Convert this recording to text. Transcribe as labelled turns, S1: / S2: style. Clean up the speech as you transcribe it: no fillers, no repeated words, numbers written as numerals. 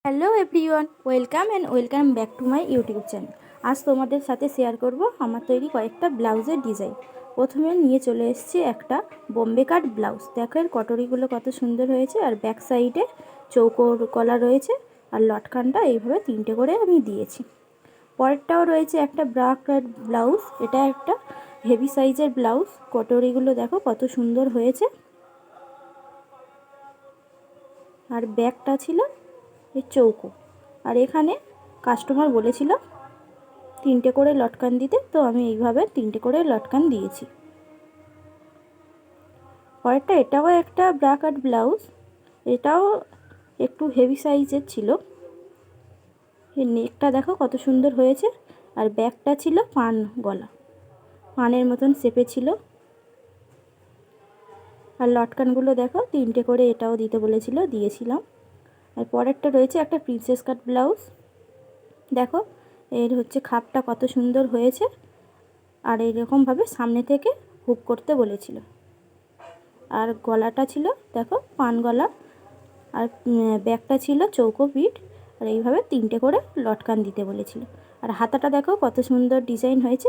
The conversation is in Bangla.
S1: Hello everyone, welcome back to my YouTube channel. আজ তোমাদের সাথে শেয়ার করব আমার তৈরি কয়েকটা ব্লাউজের ডিজাইন। প্রথমে নিয়ে চলে এসেছি একটা বোম্বে কাট ব্লাউজ। দেখো এর কটরিগুলো কত সুন্দর হয়েছে, আর ব্যাক সাইডে চৌকোর গলা রয়েছে, আর লটকানটা এইভাবে তিনটে করে আমি দিয়েছি। পরেরটাও রয়েছে একটা ব্রা কাট ব্লাউজ। এটা একটা হেভি সাইজের ব্লাউজ। কটরিগুলো দেখো কত সুন্দর হয়েছে, আর ব্যাকটা ছিল এই চৌকো। আর এখানে কাস্টমার বলেছিল তিনটে করে লটকান দিতে, তো আমি এইভাবে তিনটে করে লটকান দিয়েছি। পরেরটা এটাও একটা ব্রা কাট ব্লাউজ। এটাও একটু হেভি সাইজের ছিল। এর নেকটা দেখো কত সুন্দর হয়েছে, আর ব্যাকটা ছিল পান গলা, পানের মতন শেপে ছিল। আর লটকানগুলো দেখো তিনটে করে এটাও দিতে বলেছিল, দিয়েছিলাম। আর পরেরটা রয়েছে একটা প্রিন্সেস কাট ব্লাউজ। দেখো এর হচ্ছে খাপটা কত সুন্দর হয়েছে, আর এইরকমভাবে সামনে থেকে হুক করতে বলেছিল। আর গলাটা ছিল দেখো পান গলা, আর ব্যাকটা ছিল চৌকো পিঠ। আর এইভাবে তিনটে করে লটকান দিতে বলেছিল। আর হাতাটা দেখো কত সুন্দর ডিজাইন হয়েছে।